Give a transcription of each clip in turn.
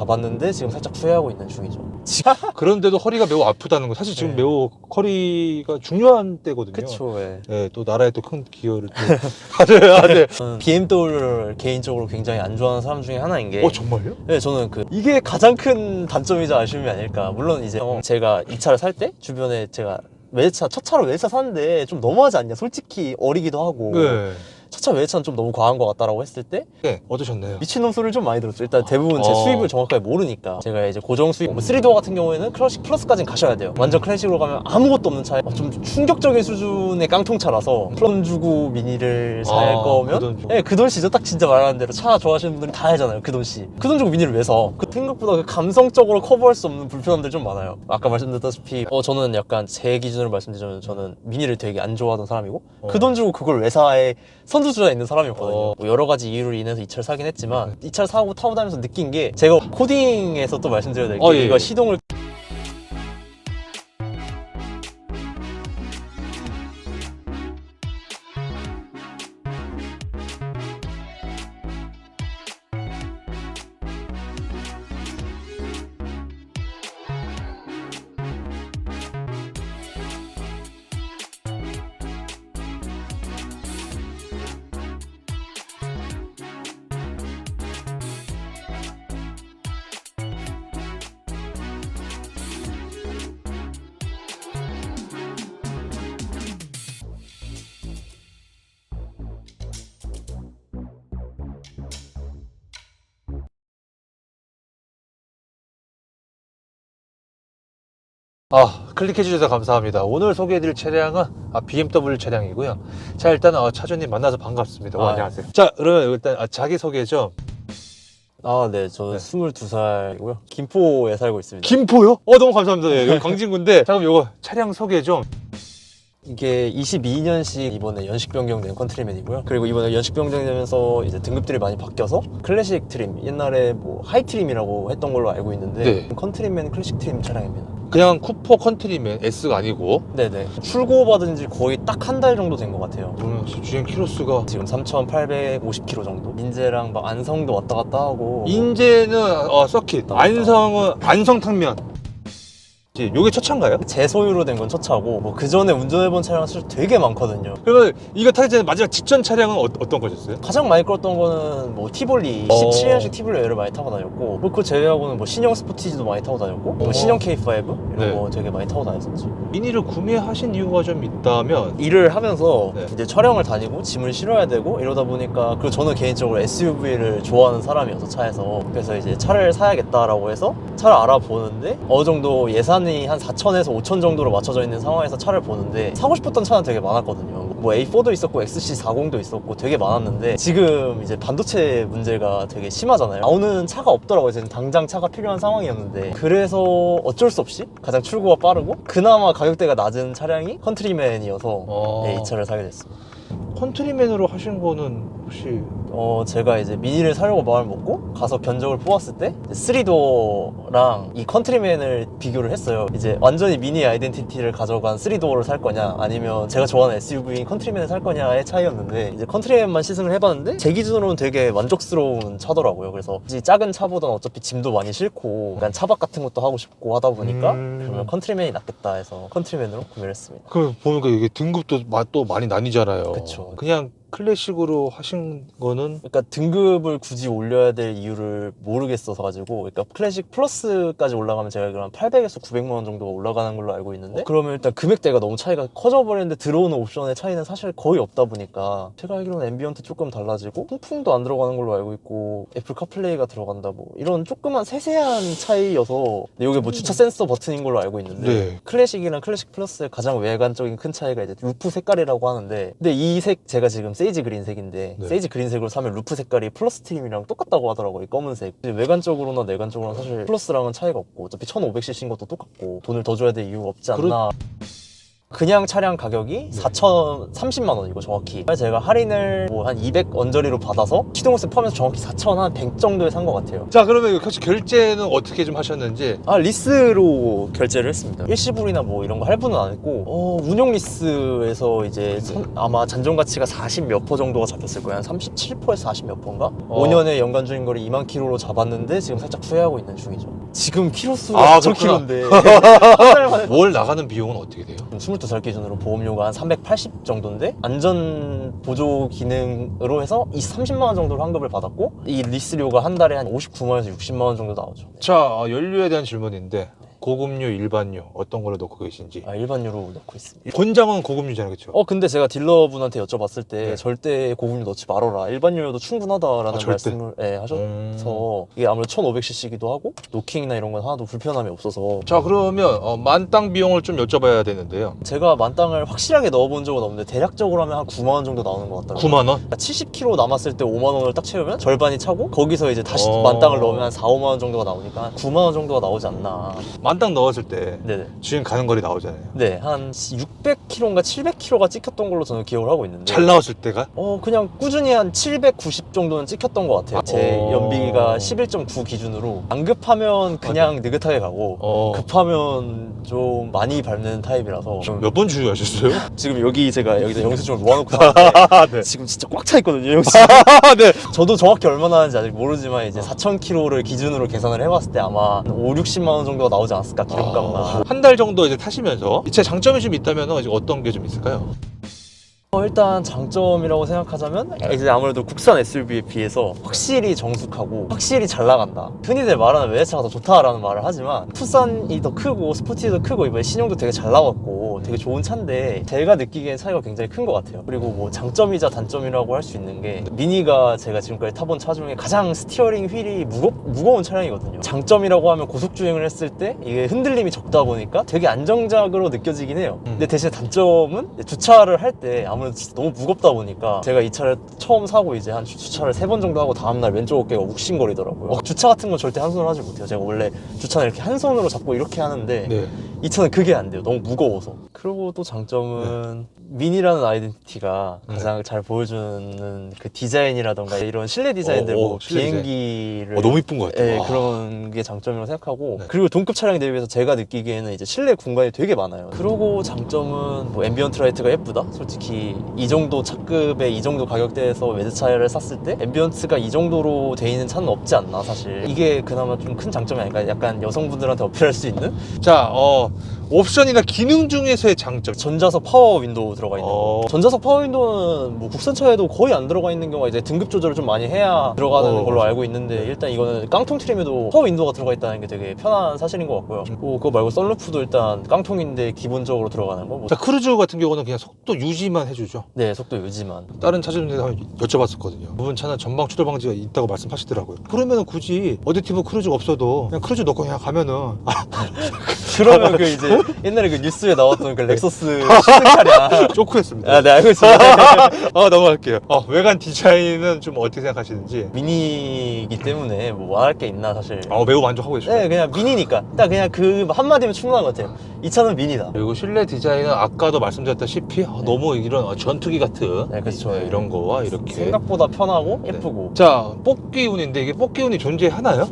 가봤는데 지금 살짝 후회하고 있는 중이죠. 그런데도 허리가 매우 아프다는 거 사실 지금 네. 매우 허리가 중요한 때거든요. 그쵸. 예. 네, 또 나라에 또 큰 기여를 또 하셔야 돼. 저는 BMW를 개인적으로 굉장히 안 좋아하는 사람 중에 하나인 게 정말요? 네, 저는 이게 가장 큰 단점이자 아쉬움이 아닐까. 물론 이제 제가 이 차를 살 때 주변에 제가 외제차, 첫 차로 외제차 샀는데 좀 너무하지 않냐, 솔직히 어리기도 하고 네. 첫 차 외제차는 좀 너무 과한 것 같다라고 했을 때 네, 어떠셨나요? 미친놈 소리를 좀 많이 들었죠. 일단 대부분 제 수입을 정확하게 모르니까. 제가 이제 고정 수입, 뭐 3도어 같은 경우에는 클래식 플러스까지는 가셔야 돼요. 완전 클래식으로 가면 아무것도 없는 차에 좀 충격적인 수준의 깡통차라서 돈 주고 미니를 살 거면 그 돈 씨, 딱 진짜 말하는 대로 차 좋아하시는 분들이 다 알잖아요. 그 돈 씨. 그 돈 주고 미니를 왜 사? 생각보다 감성적으로 커버할 수 없는 불편함들 좀 많아요. 아까 말씀드렸다시피 저는 약간 제 기준으로 말씀드리자면 저는 미니를 되게 안 좋아하던 사람이고 그 돈 주고 그걸 왜 사에 선두주자에 있는 사람이었거든요. 뭐 여러 가지 이유로 인해서 이 차를 사긴 했지만 이 차를 사고 타고 다니면서 느낀 게 제가 코딩에서 또 말씀드려야 될 게 이거 시동을 클릭해 주셔서 감사합니다. 오늘 소개해드릴 차량은 BMW 차량이고요. 자, 일단 차주님 만나서 반갑습니다. 안녕하세요. 자, 그러면 일단 자기소개 좀. 네, 저는 22살이고요. 김포에 살고 있습니다. 김포요? 너무 감사합니다. 예, 여기 광진구인데 잠깐 요거 차량 소개 좀. 이게 22년식 이번에 연식 변경된 컨트리맨이고요. 그리고 이번에 연식 변경되면서 이제 등급들이 많이 바뀌어서 클래식 트림, 옛날에 뭐 하이 트림이라고 했던 걸로 알고 있는데 컨트리맨 클래식 트림 차량입니다. 그냥 쿠퍼 컨트리맨 S가 아니고. 네네. 출고 받은 지 거의 딱 한 달 정도 된 것 같아요. 그러면 주행 키로수가 지금 3,850km 정도. 인제랑 막 안성도 왔다 갔다 하고. 인제는 서킷, 안성은 안성탕면. 요게 첫 차인가요? 제 소유로 된 건 첫 차고 뭐 그 전에 운전해본 차량은 사실 되게 많거든요. 그러면 이거 타기 전에 마지막 직전 차량은 어떤 거셨어요? 가장 많이 끌었던 거는 뭐 티볼리 17년식 티볼리를 많이 타고 다녔고 뭐 그거 제외하고는 뭐 신형 스포티지도 많이 타고 다녔고 뭐 신형 K5 이런 거 되게 많이 타고 다녔었죠. 미니를 구매하신 이유가 좀 있다면 일을 하면서 이제 촬영을 다니고 짐을 실어야 되고 이러다 보니까 그리고 저는 개인적으로 SUV를 좋아하는 사람이어서 차에서 그래서 이제 차를 사야겠다라고 해서 차를 알아보는데 어느 정도 예산이 한 4천에서 5천 정도로 맞춰져 있는 상황에서 차를 보는데 사고 싶었던 차는 되게 많았거든요. 뭐 A4도 있었고 XC40도 있었고 되게 많았는데 지금 이제 반도체 문제가 되게 심하잖아요. 나오는 차가 없더라고요. 지금 당장 차가 필요한 상황이었는데 그래서 어쩔 수 없이 가장 출고가 빠르고 그나마 가격대가 낮은 차량이 컨트리맨이어서 이 차를 사게 됐습니다. 컨트리맨으로 하신 거는 혹시 제가 이제 미니를 사려고 마음을 먹고 가서 견적을 뽑았을 때 3도어랑 이 컨트리맨을 비교를 했어요. 이제 완전히 미니 아이덴티티를 가져간 3도어를 살 거냐 아니면 제가 좋아하는 SUV인 컨트리맨을 살 거냐의 차이였는데 이제 컨트리맨만 시승을 해봤는데 제 기준으로는 되게 만족스러운 차더라고요. 그래서 이 작은 차보다는 어차피 짐도 많이 싣고 약간 차박 같은 것도 하고 싶고 하다 보니까 그러면 컨트리맨이 낫겠다 해서 컨트리맨으로 구매를 했습니다. 그 보니까 이게 등급도 또 많이 나뉘잖아요. 그쵸. 그냥 클래식으로 하신 거는 그러니까 등급을 굳이 올려야 될 이유를 모르겠어서 가지고 그러니까 클래식 플러스까지 올라가면 제가 알기로 한 800에서 900만 원 정도가 올라가는 걸로 알고 있는데 그러면 일단 금액대가 너무 차이가 커져 버리는데 들어오는 옵션의 차이는 사실 거의 없다 보니까 제가 알기로는 앰비언트 조금 달라지고 통풍도 안 들어가는 걸로 알고 있고 애플 카플레이가 들어간다 뭐 이런 조그만 세세한 차이여서 근데 이게 뭐 주차 센서 버튼인 걸로 알고 있는데 클래식이랑 클래식 플러스의 가장 외관적인 큰 차이가 이제 루프 색깔이라고 하는데 근데 이 색 제가 지금 세이지 그린색인데 세이지 그린색으로 사면 루프 색깔이 플러스 트림이랑 똑같다고 하더라고요. 이 검은색. 외관적으로나 내관적으로나 사실 플러스랑은 차이가 없고 어차피 1500cc인 것도 똑같고 돈을 더 줘야 될 이유가 없지 않나. 그냥 차량 가격이 4,030만 원이고 정확히 제가 할인을 뭐 한 200 언저리로 받아서 시동세 포함해서 정확히 4,100 정도에 산 것 같아요. 자, 그러면 혹시 결제는 어떻게 좀 하셨는지? 리스로 결제를 했습니다. 일시불이나 뭐 이런 거 할부는 안 했고 운용 리스에서 이제 아마 잔존 가치가 40 몇 퍼 정도가 잡혔을 거예요. 한 37%에서 40 몇 퍼인가? 5년에 연간 주행거리 2만 킬로로 잡았는데 지금 살짝 후회하고 있는 중이죠. 지금 킬로 수가 4,000킬로인데 한 달 만에 월 나가는 비용은 어떻게 돼요? 22살 기준으로 보험료가 한 380 정도인데 안전 보조 기능으로 해서 30만 원 정도로 환급을 받았고 이 리스료가 한 달에 한 59만 원에서 60만 원 정도 나오죠. 자, 연료에 대한 질문인데 고급류, 일반류 어떤 걸로 넣고 계신지. 일반유로 넣고 있습니다. 권장은 고급류잖아요, 그렇죠? 근데 제가 딜러분한테 여쭤봤을 때 네. 절대 고급류 넣지 말아라. 일반유로도 충분하다라는 절대? 말씀을 하셔서 이게 아무래도 1500cc기도 하고 노킹이나 이런 건 하나도 불편함이 없어서 자, 그러면 만땅 비용을 좀 여쭤봐야 되는데요. 제가 만땅을 확실하게 넣어본 적은 없는데 대략적으로 하면 한 9만 원 정도 나오는 것 같더라고요. 9만 원? 70km 남았을 때 5만 원을 딱 채우면 절반이 차고 거기서 이제 다시 만땅을 넣으면 한 4, 5만 원 정도가 나오니까 한 9만 원 정도가 나오지 않나. 만땅 넣었을 때 네네. 주행 가는 거리 나오잖아요. 네, 한 600km인가 700km가 찍혔던 걸로 저는 기억을 하고 있는데 잘 나왔을 때가? 그냥 꾸준히 한 790 정도는 찍혔던 것 같아요. 제 연비가 11.9 기준으로 안 급하면 그냥 느긋하게 가고 급하면 좀 많이 밟는 타입이라서 몇 번 주유하셨어요? 지금 여기 제가 여기다 영수증을 모아놓고 나왔는데 네. 지금 진짜 꽉 차 있거든요, 영수증. 네. 저도 정확히 얼마나 하는지 아직 모르지만 이제 4,000km를 기준으로 계산을 해봤을 때 아마 한 5, 60만 원 정도가 나오지 않았을까, 기름값만. 한 달 정도 이제 타시면서 이 차 장점이 좀 있다면 어떤 게 좀 있을까요? 일단 장점이라고 생각하자면 이제 아무래도 국산 SUV에 비해서 확실히 정숙하고 확실히 잘 나간다. 흔히들 말하는 외제차가 더 좋다라는 말을 하지만 투싼이 더 크고 스포티도 크고 이번에 신형도 되게 잘 나왔고 되게 좋은 차인데 제가 느끼기엔 차이가 굉장히 큰 것 같아요. 그리고 뭐 장점이자 단점이라고 할 수 있는 게 미니가 제가 지금까지 타본 차 중에 가장 스티어링 휠이 무거운 차량이거든요. 장점이라고 하면 고속주행을 했을 때 이게 흔들림이 적다 보니까 되게 안정적으로 느껴지긴 해요. 근데 대신 단점은 주차를 할 때 아무래도 너무 무겁다 보니까 제가 이 차를 처음 사고 이제 한 주차를 3번 정도 하고 다음날 왼쪽 어깨가 욱신거리더라고요. 주차 같은 건 절대 한 손으로 하지 못해요. 제가 원래 주차는 이렇게 한 손으로 잡고 이렇게 하는데 네. 이 차는 그게 안 돼요. 너무 무거워서. 그리고 또 장점은 미니라는 아이덴티티가 가장 잘 보여주는 그 디자인이라던가 이런 실내 디자인들 뭐 실내 비행기를 너무 이쁜 것 같아요. 네, 그런 게 장점이라고 생각하고 네. 그리고 동급 차량에 대비해서 제가 느끼기에는 이제 실내 공간이 되게 많아요. 그리고 장점은 뭐 앰비언트 라이트가 예쁘다. 솔직히 이 정도 차급에 이 정도 가격대에서 외제차를 샀을 때 앰비언트가 이 정도로 돼 있는 차는 없지 않나 사실. 이게 그나마 좀 큰 장점이 아닐까. 약간 여성분들한테 어필할 수 있는 자, 옵션이나 기능 중에서의 장점. 전자석 파워 윈도우 들어가 있는 거. 전자석 파워 윈도우는 뭐 국산차에도 거의 안 들어가 있는 경우가 이제 등급 조절을 좀 많이 해야 들어가는 걸로 알고 있는데 일단 이거는 깡통 트림에도 파워 윈도우가 들어가 있다는 게 되게 편한 사실인 것 같고요. 그거 말고 썬루프도 일단 깡통인데 기본적으로 들어가는 거. 자, 크루즈 같은 경우는 그냥 속도 유지만 해주죠. 네, 속도 유지만. 다른 차주분들한테 한번 여쭤봤었거든요. 부분 차는 전방 추돌 방지가 있다고 말씀하시더라고요. 그러면 굳이 어댑티브 크루즈가 없어도 그냥 크루즈 넣고 그냥 가면은 그러면 그 이제 옛날에 그 뉴스에 나왔던 그 렉서스 시승 차량. 쇼크했습니다. 네, 알고 있습니다. 넘어갈게요. 외관 디자인은 좀 어떻게 생각하시는지. 미니이기 때문에 뭐 말할 게 있나 사실. 매우 만족하고 계시죠. 네, 그냥 미니니까. 딱 그냥 그 한마디면 충분한 것 같아요. 이 차는 미니다. 그리고 실내 디자인은 아까도 말씀드렸다시피 너무 이런 전투기 같은 네, 그렇죠. 이런 거와 이렇게 생각보다 편하고 예쁘고. 자, 뽑기운인데 이게 뽑기운이 존재하나요?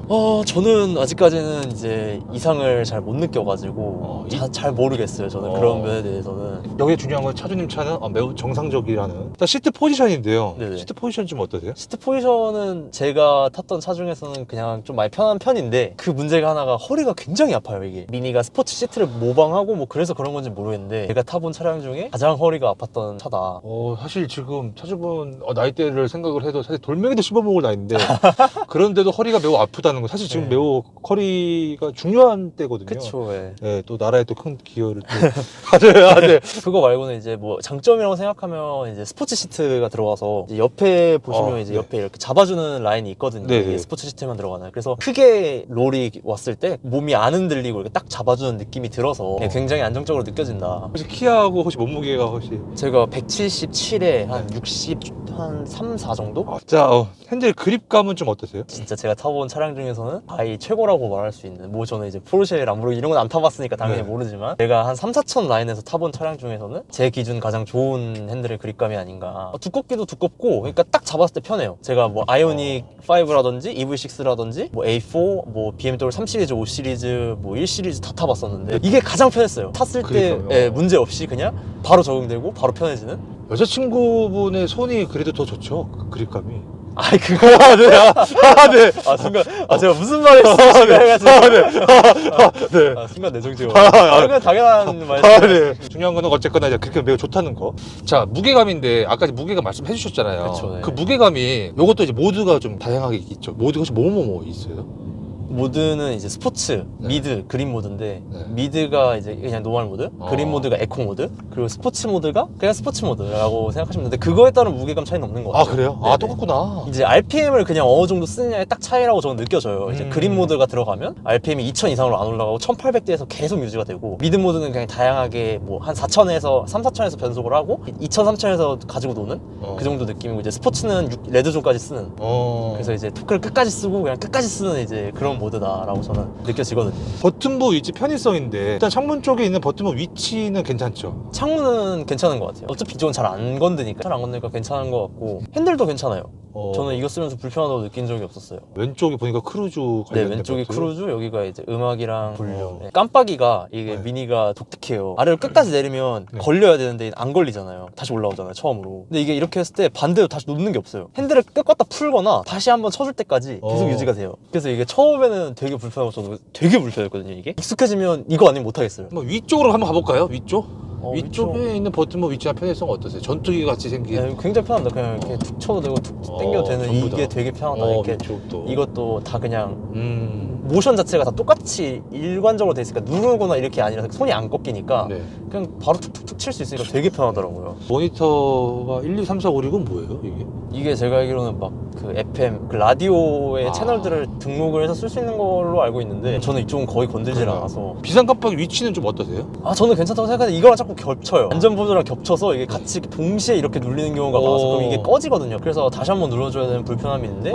저는 아직까지는 이제 이상을 잘 못 느껴가지고 잘 모르겠어요. 저는 그런 면에 대해서는. 여기 중요한 건 차주님 차는 매우 정상적이라는. 자, 시트 포지션인데요. 네네. 시트 포지션 좀 어떠세요? 시트 포지션은 제가 탔던 차 중에서는 그냥 좀 많이 편한 편인데 그 문제가 하나가 허리가 굉장히 아파요. 이게 미니가 스포츠 시트를 모방하고 뭐 그래서 그런 건지 모르겠는데 제가 타본 차량 중에 가장 허리가 아팠던 차다. 사실 지금 차주분 나이대를 생각을 해도 사실 돌멩이도 씹어먹을 나이인데 그런데도 허리가 매우 아프다는 거 사실 지금 네. 매우 허리가 중요한 때거든요. 그쵸. 예. 네, 또 나라에 또 큰 기여를 또 네. 그거 말고는 이제 뭐 장점이라고 생각하면 이제 스포츠 시트가 들어가서 이제 옆에 보시면 이제 네. 옆에 이렇게 잡아주는 라인이 있거든요. 네네. 이게 스포츠 시트만 들어가는. 그래서 크게 롤이 왔을 때 몸이 안 흔들리고 이렇게 딱 잡아주는 느낌이 들어서 굉장히 안정적으로 느껴진다. 혹시 키하고 혹시 몸무게가 혹시 제가 177에 한 60, 한 3, 4 정도? 자, 핸들 그립감은 좀 어떠세요? 진짜 제가 타본 차량 중에서는 거의 최고라고 말할 수 있는, 뭐 저는 이제 포르쉐, 람보르기니 이런 건 안 타봤으니까 당연히 네. 모르지만 제가 한 3, 4천 라인에서 타본 차량 중에서는 제 기준 가장 좋은 핸들의 그립감이 아닌가. 두껍기도 두껍고 그러니까 딱 잡았을 때 편해요. 제가 뭐 아이오닉 5라든지 EV6라든지 뭐 A4, 뭐 BMW 3시리즈, 5시리즈, 뭐 1시리즈 다 타봤었는데 이게 가장 편했어요. 탔을 때 그러니까요. 문제 없이 그냥 바로 적응되고 바로 편해지는. 여자친구분의 손이 그래도 더 좋죠? 그 그립감이. 아이 그거 네. 네. 순간 제가 무슨 말을 했을지 해가지고 네. 순간 내정지가 그건 당연한 말이죠. 네. 중요한 거는 어쨌거나 이제 그렇게 매우 좋다는 거. 자, 무게감인데 아까 무게감 말씀해 주셨잖아요. 그쵸, 네. 그 무게감이 요것도 이제 모드가 좀 다양하게 있죠. 모드가 혹시 뭐뭐 있어요? 모드는 이제 스포츠, 네. 미드, 그린 모드인데 네. 미드가 이제 그냥 노멀 모드, 그린 모드가 에코 모드, 그리고 스포츠 모드가 그냥 스포츠 모드라고 생각하시면 되는데 그거에 따른 무게감 차이는 없는 것 아, 같아요. 그래요? 네네. 아, 똑같구나. 이제 RPM을 그냥 어느 정도 쓰느냐에 딱 차이라고 저는 느껴져요. 이제 그린 모드가 들어가면 RPM이 2000 이상으로 안 올라가고 1800대에서 계속 유지가 되고, 미드 모드는 그냥 다양하게 뭐 한 4000에서 3, 4000에서 변속을 하고 2000, 3000에서 가지고 노는 그 정도 느낌이고, 이제 스포츠는 레드존까지 쓰는, 그래서 이제 토크를 끝까지 쓰고 그냥 끝까지 쓰는 이제 그런 모드다라고 저는 느껴지거든요. 버튼부 위치 편의성인데 일단 창문 쪽에 있는 버튼부 위치는 괜찮죠? 창문은 괜찮은 것 같아요. 어차피 이쪽은 잘 안 건드니까, 잘 안 건드니까 괜찮은 것 같고, 핸들도 괜찮아요. 저는 이거 쓰면서 불편하다고 느낀 적이 없었어요. 왼쪽에 보니까 크루즈 네, 관련된 왼쪽이 버튼. 크루즈, 여기가 이제 음악이랑 볼륨. 네. 깜빡이가 이게 네. 미니가 독특해요. 아래로 끝까지 내리면 네. 걸려야 되는데 안 걸리잖아요. 다시 올라오잖아요, 처음으로. 근데 이게 이렇게 했을 때 반대로 다시 놓는 게 없어요. 핸들을 끄었다 풀거나 다시 한번 쳐줄 때까지 계속 유지가 돼요. 그래서 이게 처음에는 되게 불편하고 저도 되게 불편했거든요, 이게. 익숙해지면 이거 아니면 못하겠어요. 한번 위쪽으로 한번 가볼까요? 위쪽? 위쪽에 위쪽. 있는 버튼부 위치와 편의성 어떠세요? 전투기 같이 생긴. 네, 굉장히 편합니다. 그냥 이렇게 툭 쳐도 되고 툭 당겨도 되는 전부 이게 다. 되게 편하다. 이렇게 위쪽도. 이것도 다 그냥 모션 자체가 다 똑같이 일관적으로 돼 있으니까 누르거나 이렇게 아니라 손이 안 꺾이니까 네. 그냥 바로 툭툭툭 칠 수 있으니까 되게 편하더라고요. 모니터가 1, 2, 3, 4, 5, 6은 뭐예요, 이게? 이게 제가 알기로는 막 그 FM, 그 라디오의 아. 채널들을 등록을 해서 쓸 수 있는 걸로 알고 있는데 저는 이쪽은 거의 건들질 그래요? 않아서. 비상 깜빡이 위치는 좀 어떠세요? 저는 괜찮다고 생각하는데 이거랑 자꾸 겹쳐요. 안전보조랑 겹쳐서 이게 같이 동시에 이렇게 눌리는 경우가 많아서 그럼 이게 꺼지거든요. 그래서 다시 한번 눌러줘야 되는 불편함이 있는데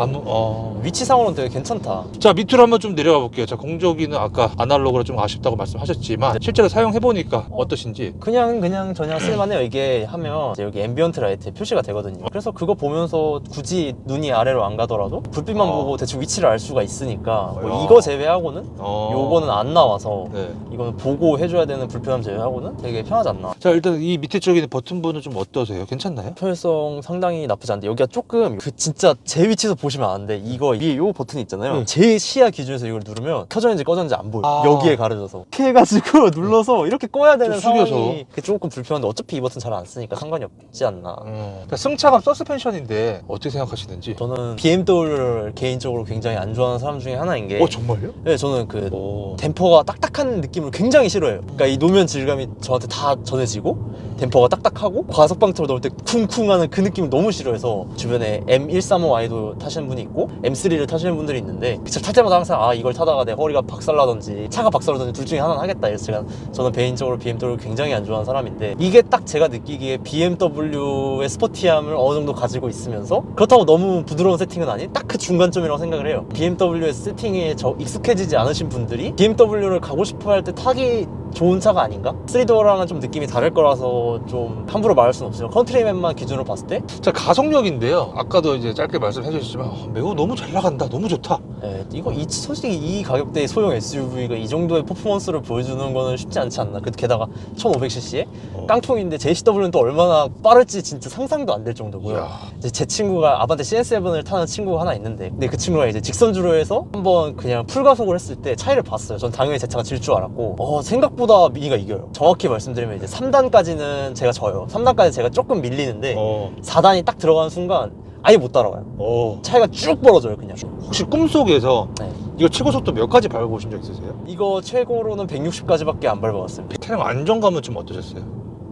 위치상으로는 되게 괜찮다. 자, 밑으로 한번 좀 내려가 볼게요. 자, 공조기는 아까 아날로그라 좀 아쉽다고 말씀하셨지만 실제로 사용해보니까 어떠신지? 그냥 저냥 쓸만해요. 이게 하면 이제 여기 앰비언트 라이트에 표시가 되거든요. 그래서 그거 보면서 굳이 눈이 아래로 안 가더라도 불빛만 보고 대충 위치를 알 수가 있으니까 뭐 이거 제외하고는 요거는 안 나와서 네. 이거는 보고 해줘야 되는 불편함 제외하고는 되게 편하지 않나. 자, 일단 이 밑에 쪽에 있는 버튼부는 좀 어떠세요? 괜찮나요? 편의성 상당히 나쁘지 않은데 여기가 조금 그 진짜 제 위치에서 보시면 아는데 이거 위에 요 버튼이 있잖아요. 제 시야 기준에서 이걸 누르면 켜졌는지 꺼졌는지 안 보여요. 여기에 가려져서 이렇게 해가지고 눌러서 이렇게 꺼야 되는 좀 숙여서. 상황이 조금 불편한데 어차피 이 버튼 잘 안 쓰니까 상관이 없지 않나. 그러니까 승차감 서스펜션인데 어떻게 생각하시는지? 저는 BMW를 개인적으로 굉장히 안 좋아하는 사람 중에 하나인 게 정말요? 네, 저는 그 댐퍼가 딱딱한 느낌을 굉장히 싫어해요. 그러니까 이 노면 질감이 저한테 다 전해지고 댐퍼가 딱딱하고 과속 방트로 넣을 때 쿵쿵하는 그 느낌을 너무 싫어해서 주변에 M135i도 타시는 분이 있고 M3를 타시는 분들이 있는데 그 차 탈 때마다 항상 이걸 타다가 내 허리가 박살나든지 차가 박살나든지 둘 중에 하나는 하겠다. 그래서 저는 개인적으로 BMW를 굉장히 안 좋아하는 사람인데 이게 딱 제가 느끼기에 BMW의 스포티함을 어느 정도 가지고 있으면서 그렇다고 너무 부드러운 세팅은 아닌 딱 그 중간점이라고 생각을 해요. BMW의 세팅에 익숙해지지 않으신 분들이 BMW를 가고 싶어 할 때 타기 좋은 차가 아닌가? 3도어랑은 좀 느낌이 다를 거라서 좀 함부로 말할 수는 없어요. 컨트리맨만 기준으로 봤을 때 자, 가속력인데요. 아까도 이제 짧게 말씀해 주셨지만 매우 너무 잘 나간다. 너무 좋다. 네, 솔직히 이 가격대의 소형 SUV가 이 정도의 퍼포먼스를 보여주는 거는 쉽지 않지 않나. 게다가 1500cc에 깡통인데 JCW는 또 얼마나 빠를지 진짜 상상도 안 될 정도고요. 이제 제 친구가 아반떼 CS7을 타는 친구가 하나 있는데 근데 그 친구가 이제 직선주로 해서 한번 그냥 풀가속을 했을 때 차이를 봤어요. 전 당연히 제 차가 질 줄 알았고 생각보다 미니가 이겨요. 정확히 말씀드리면 이제 3단까지는 제가 져요. 3단까지 제가 조금 밀리는데 4단이 딱 들어가는 순간 아예 못 따라와요. 차이가 쭉 벌어져요, 그냥. 혹시 꿈속에서 네. 이거 최고 속도 몇 가지 밟아보신 적 있으세요? 이거 최고로는 160까지밖에 안 밟아봤어요. 차량 안정감은 좀 어떠셨어요?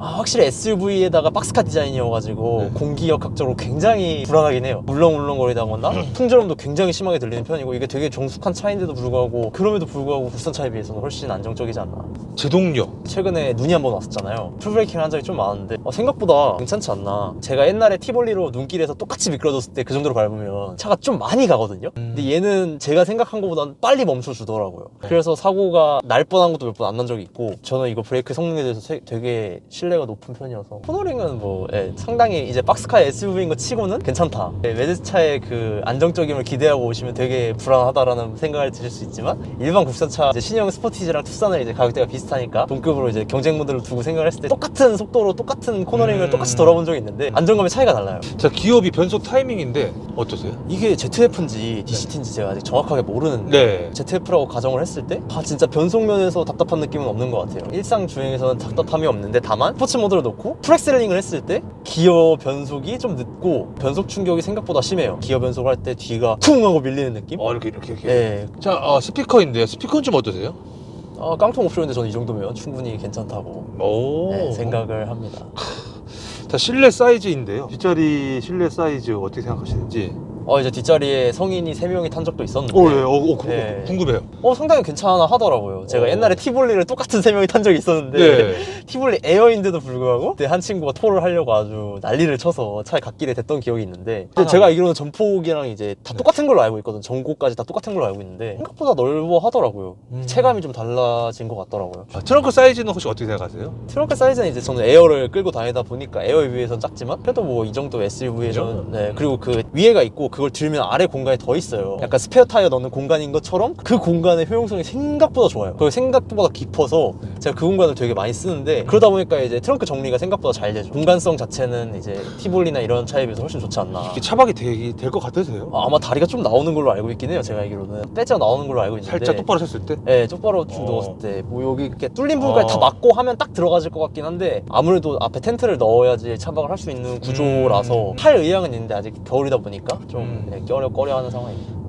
확실히 SUV에다가 박스카 디자인이어가지고 네. 공기역학적으로 굉장히 불안하긴 해요. 울렁울렁거리다거나 풍절음도 굉장히 심하게 들리는 편이고 이게 되게 정숙한 차인데도 불구하고 그럼에도 불구하고 국산 차에 비해서는 훨씬 안정적이지 않나. 제동력. 최근에 눈이 한 번 왔었잖아요. 풀브레이킹을 한 적이 좀 많은데 생각보다 괜찮지 않나. 제가 옛날에 티볼리로 눈길에서 똑같이 미끄러졌을 때 그 정도로 밟으면 차가 좀 많이 가거든요. 근데 얘는 제가 생각한 것보다는 빨리 멈춰주더라고요. 그래서 사고가 날 뻔한 것도 몇 번 안 난 적이 있고 저는 이거 브레이크 성능에 대해서 되게 신뢰가 높은 편이어서 코너링은 뭐 상당히 이제 박스카 SUV인 거 치고는 괜찮다. 외제차의 그 안정적임을 기대하고 오시면 되게 불안하다라는 생각을 드실 수 있지만 일반 국산차 이제 신형 스포티지랑 투싼은 이제 가격대가 비슷하니까 동급으로 이제 경쟁 모델을 두고 생각을 했을 때 똑같은 속도로 똑같은 코너링을 똑같이 돌아본 적이 있는데 안정감의 차이가 달라요. 자, 기어비 변속 타이밍인데 어떠세요? 이게 ZF인지 DCT인지 제가 아직 정확하게 모르는데 네. ZF라고 가정을 했을 때 진짜 변속면에서 답답한 느낌은 없는 것 같아요. 일상 주행에서는 답답함이 없는데 다만 스포츠 모드를 놓고 풀엑셀링을 했을 때 기어 변속이 좀 늦고 변속 충격이 생각보다 심해요. 기어 변속할 때 뒤가 쿵 하고 밀리는 느낌? 이렇게. 네. 자, 스피커인데요. 스피커는 좀 어떠세요? 깡통 옵션인데 저는 이 정도면 충분히 괜찮다고 오. 생각을 합니다. 자, 실내 사이즈인데요. 뒷자리 실내 사이즈 어떻게 생각하시는지. 이제 뒷자리에 성인이 3명이 탄 적도 있었는데 네. 궁금해요. 상당히 괜찮아 하더라고요. 제가 옛날에 티볼리를 똑같은 3명이 탄 적이 있었는데 네. 티볼리 에어인데도 불구하고 그때 한 친구가 토를 하려고 아주 난리를 쳐서 차에 갓길에 댔던 기억이 있는데 제가 알기로는 전폭이랑 이제 다 똑같은 걸로 알고 있거든. 전고까지 다 똑같은 걸로 알고 있는데 생각보다 넓어 하더라고요. 체감이 좀 달라진 것 같더라고요. 트렁크 사이즈는 혹시 어떻게 생각하세요? 트렁크 사이즈는 이제 저는 에어를 끌고 다니다 보니까 에어에 비해서는 작지만 그래도 뭐 이 정도 SUV에서는 네. 그리고 그 위에가 있고 그걸 들면 아래 공간이 더 있어요. 약간 스페어 타이어 넣는 공간인 것처럼 그 공간의 효용성이 생각보다 좋아요. 그리고 생각보다 깊어서 제가 그 공간을 되게 많이 쓰는데 그러다 보니까 이제 트렁크 정리가 생각보다 잘 되죠. 공간성 자체는 이제 티볼리나 이런 차에 비해서 훨씬 좋지 않나. 이게 차박이 될 것 같으세요? 아마 다리가 좀 나오는 걸로 알고 있긴 해요. 제가 알기로는 떼져 나오는 걸로 알고 있는데 살짝 똑바로 섰을 때? 네, 똑바로 좀 누웠을 때 뭐 여기 이렇게 뚫린 부분까지 다 막고 하면 딱 들어가질 것 같긴 한데 아무래도 앞에 텐트를 넣어야지 차박을 할 수 있는 구조라서 할 의향은 있는데 아직 겨울이다 보니까 좀 꺼려하는 상황입니다.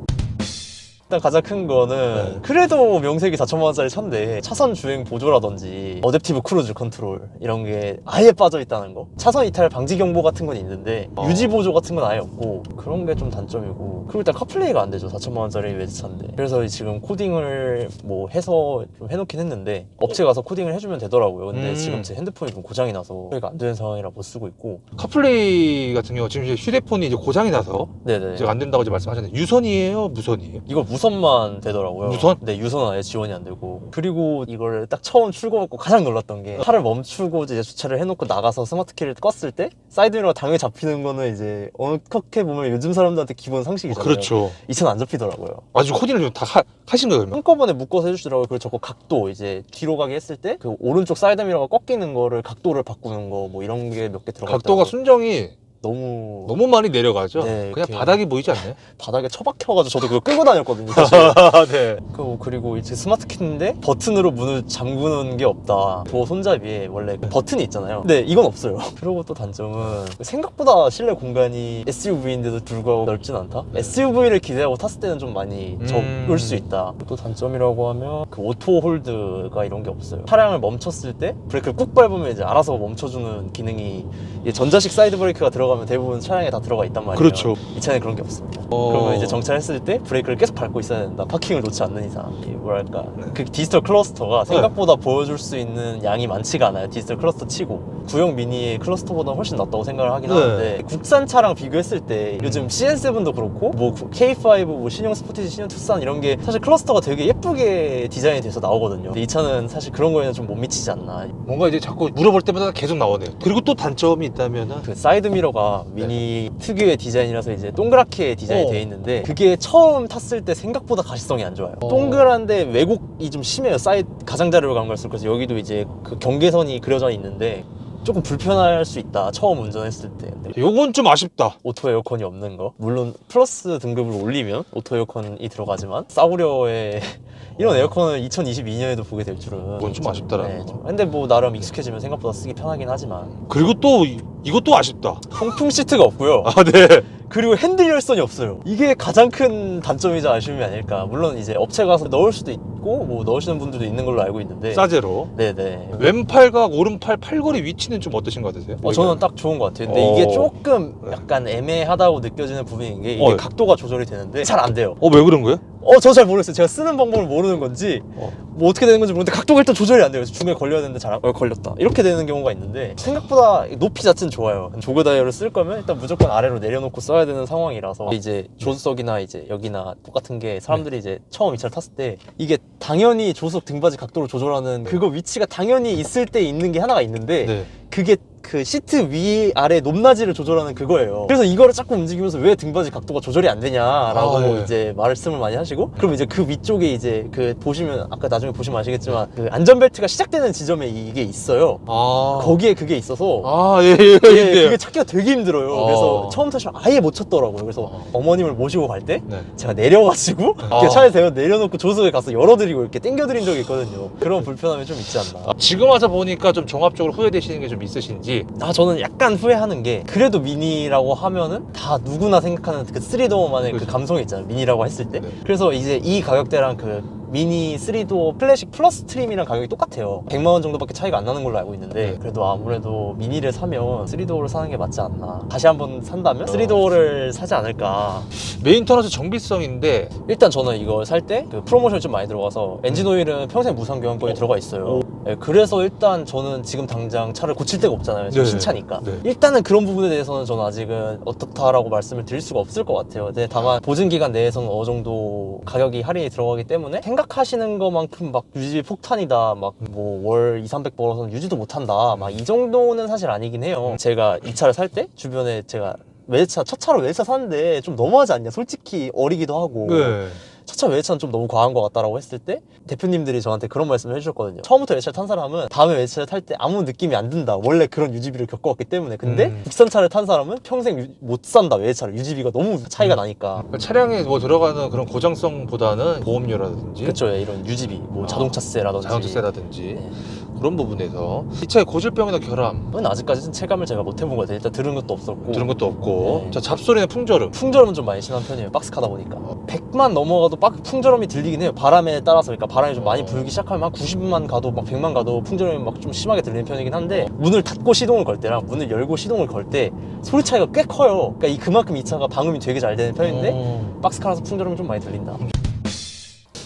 일단 가장 큰 거는 그래도 명색이 4천만 원짜리 차인데 차선 주행 보조라든지 어댑티브 크루즈 컨트롤 이런 게 아예 빠져 있다는 거. 차선 이탈 방지 경보 같은 건 있는데 유지 보조 같은 건 아예 없고 그런 게 좀 단점이고 그리고 일단 카플레이가 안 되죠. 4천만 원짜리 외제차인데. 그래서 지금 코딩을 뭐 해서 좀 해놓긴 했는데 업체 가서 코딩을 해주면 되더라고요. 근데 지금 제 핸드폰이 좀 고장이 나서 카플레이가 안 되는 상황이라 못 쓰고 있고. 카플레이 같은 경우 지금 이제 휴대폰이 이제 고장이 나서 네네. 제가 안 된다고 말씀하셨는데 유선이에요? 무선이에요? 이거 무선만 되더라고요. 무선? 네, 유선은 아예 지원이 안 되고. 그리고 이걸 딱 처음 출고받고 가장 놀랐던 게 차를 멈추고 이제 주차를 해놓고 나가서 스마트키를 껐을 때 사이드미러가 당연히 잡히는 거는 이제 어떻게 보면 요즘 사람들한테 기본 상식이잖아요. 그렇죠. 이 차는 안 잡히더라고요. 아주 코딩을 좀 다 하신 거예요, 그러면? 한꺼번에 묶어서 해주시더라고요. 그리고 저거 각도 이제 뒤로 가게 했을 때 그 오른쪽 사이드미러가 꺾이는 거를 각도를 바꾸는 거 뭐 이런 게 몇 개 들어가 각도가 있더라고요. 순정이 너무 많이 내려가죠? 네, 그냥 이렇게 바닥이 보이지 않나요? 바닥에 처박혀가지고 저도 그거 끌고 다녔거든요. 사실. 네. 그리고 이제 스마트키인데 버튼으로 문을 잠그는 게 없다. 도어 손잡이에 원래 그 버튼이 있잖아요. 근데 이건 없어요. 그리고 또 단점은 생각보다 실내 공간이 SUV인데도 불구하고 넓진 않다. SUV를 기대하고 탔을 때는 좀 많이 적을 수 있다. 또 단점이라고 하면 그 오토 홀드가 이런 게 없어요. 차량을 멈췄을 때 브레이크를 꾹 밟으면 이제 알아서 멈춰주는 기능이 이게 전자식 사이드 브레이크가 들어가면 대부분 차량에 다 들어가 있단 말이에요. 그렇죠. 이 차는 그런 게 없습니다. 그러면 이제 정차했을 때 브레이크를 계속 밟고 있어야 된다. 파킹을 놓지 않는 이상. 이 뭐랄까 그 디지털 클러스터가 생각보다 보여줄 수 있는 양이 많지가 않아요. 디지털 클러스터 치고 구형 미니의 클러스터보다 훨씬 낫다고 생각을 하긴 하는데 국산차랑 비교했을 때 요즘 CN7도 그렇고 뭐 K5 뭐 신형 스포티지 신형 투싼 이런 게 사실 클러스터가 되게 예쁘게 디자인이 돼서 나오거든요. 근데 이 차는 사실 그런 거에는 좀 못 미치지 않나. 뭔가 이제 자꾸 물어볼 때마다 계속 나오네요. 그리고 또 단점이 있다면은 그 사이드 미러가 미니 특유의 디자인이라서 이제 동그랗게 디자인이 돼 있는데 그게 처음 탔을 때 생각보다 가시성이 안 좋아요. 동그란데 왜곡이 좀 심해요. 사이드 가장자리로 간 걸수록. 그래서 여기도 이제 그 경계선이 그려져 있는데 조금 불편할 수 있다. 처음 운전했을 때. 근데 요건 좀 아쉽다. 오토 에어컨이 없는 거. 물론 플러스 등급을 올리면 오토 에어컨이 들어가지만 싸구려에 이런 에어컨을 2022년에도 보게 될 줄은 그건 좀 아쉽더라고요. 네, 근데 뭐 나름 익숙해지면 생각보다 쓰기 편하긴 하지만 그리고 또 이것도 아쉽다. 통풍 시트가 없고요. 아, 네. 그리고 핸들 열선이 없어요. 이게 가장 큰 단점이자 아쉬움이 아닐까. 물론 이제 업체 가서 넣을 수도 있고 뭐 넣으시는 분들도 있는 걸로 알고 있는데 싸제로. 네네. 왼팔과 오른팔 팔걸이 위치는 좀 어떠신 것 같으세요? 저는 딱 좋은 것 같아요. 근데 이게 조금 약간 애매하다고 느껴지는 부분인 게 이게 각도가 조절이 되는데 잘 안 돼요. 왜 그런 거예요? 저 잘 모르겠어요. 제가 쓰는 방법을 모르는 건지 뭐 어떻게 되는 건지 모르는데 각도가 일단 조절이 안 돼요. 그래서 중간에 걸려야 되는데 잘 걸렸다 이렇게 되는 경우가 있는데 생각보다 높이 자체는 좋아요. 조그 다이얼을 쓸 거면 일단 무조건 아래로 내려놓고 써야 되는 상황이라서 이제 조수석이나 이제 여기나 똑같은 게 사람들이 이제 처음 이 차를 탔을 때 이게 당연히 조수석 등받이 각도를 조절하는 그거 위치가 당연히 있을 때 있는 게 하나가 있는데 그게 그 시트 위 아래 높낮이를 조절하는 그거예요. 그래서 이거를 자꾸 움직이면서 왜 등받이 각도가 조절이 안 되냐라고 이제 말씀을 많이 하시고, 그럼 이제 그 위쪽에 이제 그 보시면 아까 나중에 보시면 아시겠지만 그 안전벨트가 시작되는 지점에 이게 있어요. 거기에 그게 있어서 그게 찾기가 되게 힘들어요. 그래서 처음 타시면 아예 못 찾더라고요. 그래서 어머님을 모시고 갈 때 제가 내려가지고 차에 내려놓고 조수석에 가서 열어드리고 이렇게 당겨드린 적이 있거든요. 그런 불편함이 좀 있지 않나. 지금 와서 보니까 좀 종합적으로 후회되시는 게 좀 있으신지? 저는 약간 후회하는 게 그래도 미니라고 하면은 다 누구나 생각하는 그 3도어만의 그 감성이 있잖아요. 미니라고 했을 때. 그래서 이제 이 가격대랑 그 미니 3도어 클래식 플러스 트림이랑 가격이 똑같아요. 100만 원 정도밖에 차이가 안 나는 걸로 알고 있는데 그래도 아무래도 미니를 사면 3도어를 사는 게 맞지 않나. 다시 한번 산다면 3도어를 사지 않을까. 메인 터널에서 정비성인데 일단 저는 이걸 살 때 그 프로모션이 좀 많이 들어가서 엔진 오일은 평생 무상 교환권이 들어가 있어요. 그래서 일단 저는 지금 당장 차를 고칠 데가 없잖아요. 지금 신차니까. 일단은 그런 부분에 대해서는 저는 아직은 어떻다라고 말씀을 드릴 수가 없을 것 같아요. 근데 다만 보증 기간 내에서는 어느 정도 가격이 할인이 들어가기 때문에 생각하시는 것만큼 막 유지비 폭탄이다, 막 뭐 월 200~300 벌어서는 유지도 못한다, 막 이 정도는 사실 아니긴 해요. 제가 이 차를 살 때 주변에 제가 외제차, 첫 차로 외제차 샀는데 좀 너무하지 않냐, 솔직히 어리기도 하고 첫 차 외제차는 좀 너무 과한 것 같다라고 했을 때 대표님들이 저한테 그런 말씀을 해주셨거든요. 처음부터 외제차를 탄 사람은 다음에 외제차를 탈 때 아무 느낌이 안 든다. 원래 그런 유지비를 겪어왔기 때문에. 근데 국산차를 탄 사람은 평생 못 산다. 외제차를. 유지비가 너무 차이가 나니까. 차량에 뭐 들어가는 그런 고장성보다는 보험료라든지 그쵸. 이런 유지비, 뭐 자동차세라든지 그런 부분에서 이 차의 고질병이나 결함은 아직까지는 체감을 제가 못 해본 것 같아요. 일단 들은 것도 없었고 자, 잡소리나 풍절음은 좀 많이 심한 편이에요. 박스카다 보니까 100만 넘어가도 풍절음이 들리긴 해요. 바람에 따라서. 그러니까 바람이 좀 많이 불기 시작하면 한 90만 가도 막 100만 가도 풍절음이 막 좀 심하게 들리는 편이긴 한데, 문을 닫고 시동을 걸 때랑 문을 열고 시동을 걸 때 소리 차이가 꽤 커요. 그러니까 그만큼 이 차가 방음이 되게 잘 되는 편인데 박스카라서 풍절음이 좀 많이 들린다.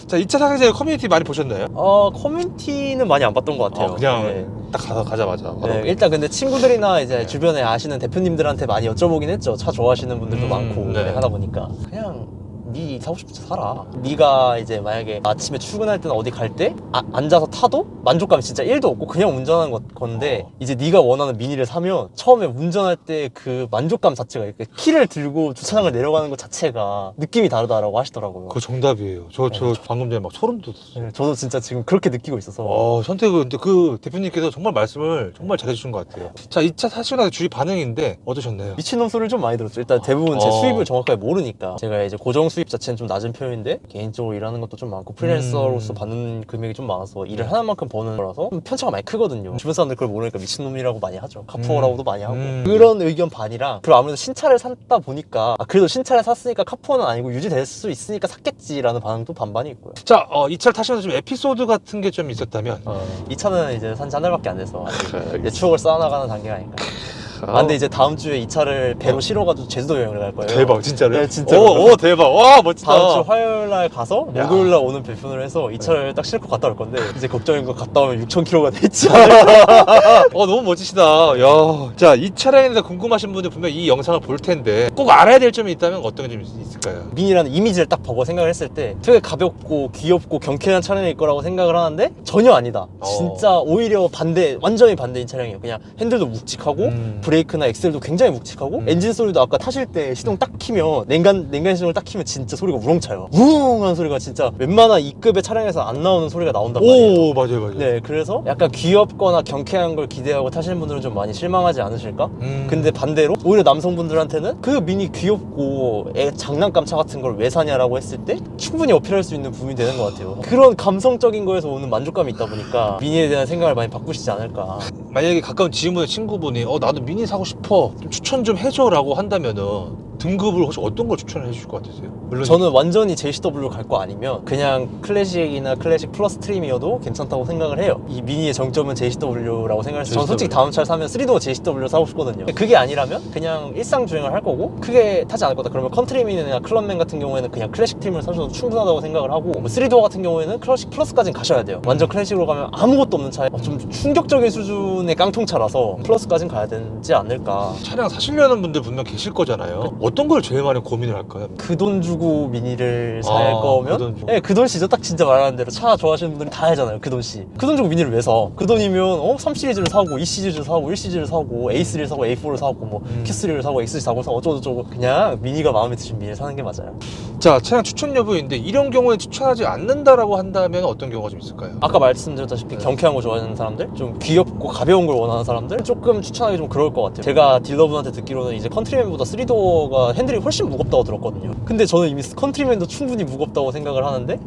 자, 이 차 사기 전에 커뮤니티 많이 보셨나요? 커뮤니티는 많이 안 봤던 것 같아요. 그냥 딱 가자마자 일단 근데 친구들이나 이제 주변에 아시는 대표님들한테 많이 여쭤보긴 했죠. 차 좋아하시는 분들도 많고 하다 보니까 그냥 니 사고 싶은 차 사라. 니가 이제 만약에 아침에 출근할 때는 어디 갈 때 앉아서 타도 만족감이 진짜 1도 없고 그냥 운전하는 건데 이제 니가 원하는 미니를 사면 처음에 운전할 때 그 만족감 자체가 이렇게 키를 들고 주차장을 내려가는 것 자체가 느낌이 다르다라고 하시더라고요. 그거 정답이에요. 저 방금 전에 막 소름 돋았어요. 저도 진짜 지금 그렇게 느끼고 있어서 선택은 근데 그 대표님께서 정말 말씀을 정말 잘해주신 것 같아요. 자, 이 차 사시고 나서 주위 반응인데 어떠셨나요? 미친놈 소리를 좀 많이 들었죠. 일단 대부분 제 수입을 정확하게 모르니까. 제가 이제 고정 수입 자체는 좀 낮은 편인데 개인적으로 일하는 것도 좀 많고 프리랜서로서 받는 금액이 좀 많아서 일을 하는 만큼 버는 거라서 편차가 많이 크거든요. 주변 사람들 그걸 모르니까 미친놈이라고 많이 하죠. 카푸어라고도 많이 하고. 그런 의견 반이랑, 그리고 아무래도 신차를 샀다 보니까 그래도 신차를 샀으니까 카푸어는 아니고 유지될 수 있으니까 샀겠지라는 반응도 반반이 있고요. 자, 이 차를 타시면서 좀 에피소드 같은 게 좀 있었다면? 이 차는 이제 산지 한 달밖에 안 돼서 이제 추억을 쌓아나가는 단계가 아닐까. 근데 이제 다음 주에 이 차를 배로 실어가지고 제주도 여행을 갈 거예요. 대박, 진짜로요? 네, 진짜로. 대박. 와, 멋지다. 다음 주 화요일 날 가서 목요일 날 오는 배편을 해서 이 차를 딱 싣고 갔다 올 건데, 이제 걱정인 거 갔다 오면 6,000km가 됐지 않을까. 너무 멋지시다. 야, 자, 이 차량에 대해서 궁금하신 분들 분명 이 영상을 볼 텐데 꼭 알아야 될 점이 있다면 어떤 게 좀 있을까요? 미니라는 이미지를 딱 보고 생각을 했을 때 되게 가볍고 귀엽고 경쾌한 차량일 거라고 생각을 하는데 전혀 아니다. 진짜 오히려 반대, 완전히 반대인 차량이에요. 그냥 핸들도 묵직하고 브레이크나 엑셀도 굉장히 묵직하고 엔진 소리도 아까 타실 때 시동 딱 키면 냉간 시동을 딱 키면 진짜 소리가 우렁차요. 우웅한 소리가 진짜 웬만한 E급의 차량에서 안 나오는 소리가 나온단 말이에요. 맞아요. 네, 그래서 약간 귀엽거나 경쾌한 걸 기대하고 타시는 분들은 좀 많이 실망하지 않으실까? 근데 반대로 오히려 남성분들한테는 그 미니 귀엽고 장난감 차 같은 걸 왜 사냐라고 했을 때 충분히 어필할 수 있는 부분이 되는 것 같아요. 그런 감성적인 거에서 오는 만족감이 있다 보니까 미니에 대한 생각을 많이 바꾸시지 않을까. 만약에 가까운 지인분의 친구분이 나도 미니 사고 싶어, 좀 추천 좀 해줘 라고 한다면은 등급을 혹시 어떤 걸 추천해 주실 것 같으세요? 물론 저는 완전히 JCW 갈 거 아니면 그냥 클래식이나 클래식 플러스 트림이어도 괜찮다고 생각을 해요. 이 미니의 정점은 JCW라고 생각해서 저는 솔직히 다음 차를 사면 3도어 JCW 사고 싶거든요. 그게 아니라면 그냥 일상 주행을 할 거고 크게 타지 않을 거다 그러면 컨트리맨이나 클럽맨 같은 경우에는 그냥 클래식 트림을 사셔도 충분하다고 생각을 하고 3도어 같은 경우에는 클래식 플러스까지는 가셔야 돼요. 완전 클래식으로 가면 아무것도 없는 차에 좀 충격적인 수준의 깡통차라서 플러스까지는 가야 되지 않을까. 차량 사시려는 분들 분명 계실 거잖아요. 어떤 걸 제일 많이 고민을 할까요? 그 돈 주고 미니를 살 아, 거면 그 돈 주고. 네, 그 돈씨죠. 딱 진짜 말하는 대로 차 좋아하시는 분들이 다 알잖아요. 그 돈씨. 그 돈 주고 미니를 왜 사? 그 돈이면 3 시리즈를 사고 2 시리즈를 사고 1 시리즈를 사고 A3를 사고 A4를 사고 뭐 Q3를 사고 X3 사고 어쩌고저쩌고 그냥 미니가 마음에 드시면 미니를 사는 게 맞아요. 자, 차량 추천 여부인데 이런 경우에 추천하지 않는다라고 한다면 어떤 경우가 좀 있을까요? 아까 말씀드렸다시피 경쾌한 거 좋아하는 사람들, 좀 귀엽고 가벼운 걸 원하는 사람들 조금 추천하기 좀 그럴 것 같아요. 제가 딜러분한테 듣기로는 이제 컨트리맨보다 3도어가 핸들이 훨씬 무겁다고 들었거든요. 근데 저는 이미 컨트리맨도 충분히 무겁다고 생각을 하는데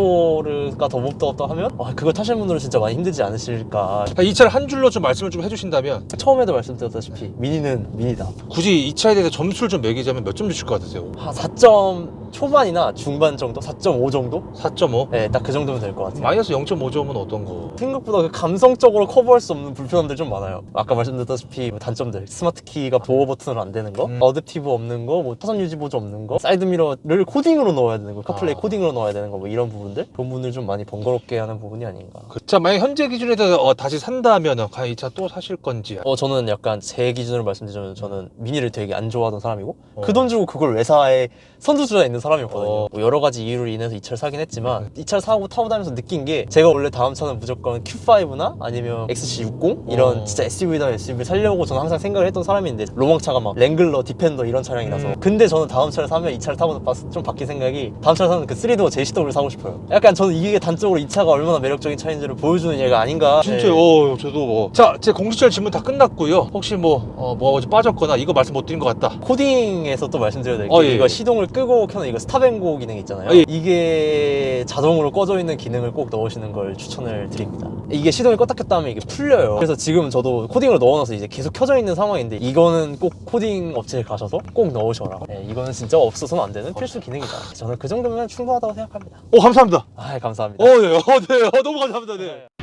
3도어가 더 무겁다고 하면 그걸 타시는 분들은 진짜 많이 힘들지 않으실까. 이 차를 한 줄로 좀 말씀을 좀 해주신다면 처음에도 말씀드렸다시피 미니는 미니다. 굳이 이 차에 대해서 점수를 좀 매기자면 몇 점 주실 것 같으세요? 한 4점 초반이나 중반 정도? 4.5 정도? 4.5? 네, 딱 그 정도면 될 것 같아요. 마이너스 0.5점은 어떤 거? 생각보다 그 감성적으로 커버할 수 없는 불편함들 좀 많아요. 아까 말씀드렸다시피 단점들, 스마트 키가 도어 버튼으로 안 되는 거, 어댑티브 없는 거, 뭐 차선 유지 보조 없는 거, 사이드 미러를 코딩으로 넣어야 되는 거, 카플레이 코딩으로 넣어야 되는 거, 뭐 이런 부분들, 그런 부분을 좀 많이 번거롭게 하는 부분이 아닌가. 자, 만약 현재 기준에서 다시 산다면 과연 이 차 또 사실 건지. 저는 약간 제 기준으로 말씀드리자면 저는 미니를 되게 안 좋아하던 사람이고 그 돈 주고 그걸 왜 사에 선두주자에 있는 사람이었거든요. 뭐 여러 가지 이유로 인해서 이 차를 사긴 했지만 이 차를 사고 타고 다니면서 느낀 게 제가 원래 다음 차는 무조건 Q5나 아니면 XC60 이런 진짜 SUV다 SUV 살려고 저는 항상 생각을 했던 사람인데 로망차가 막 랭글러, 디펜더 이런 차량이라서 근데 저는 다음 차를 사면 이 차를 타고 좀 바뀐 생각이 다음 차를 사면 그 3도어 JCW를 사고 싶어요. 약간 저는 이게 단적으로 이 차가 얼마나 매력적인 차인지를 보여주는 얘가 아닌가. 진짜요. 저도 뭐. 자, 제 공식적인 질문 다 끝났고요. 혹시 뭐 빠졌거나 이거 말씀 못 드린 것 같다. 코딩에서 또 말씀드려야 될 게 예. 이거 시동을 끄고 켜는 이거 스탑앤고 기능 있잖아요. 예. 이게 자동으로 꺼져 있는 기능을 꼭 넣으시는 걸 추천을 드립니다. 이게 시동이 껐다 켰다 하면 이게 풀려요. 그래서 지금 저도 코딩으로 넣어놔서 이제 계속 켜져 있는 상황인데 이거는 꼭 코딩 업체에 가셔서 꼭 넣으셔라. 이거는 진짜 없어서는 안 되는 필수 기능이다. 저는 그 정도면 충분하다고 생각합니다. 감사합니다. 감사합니다. 네. 너무 감사합니다. 네.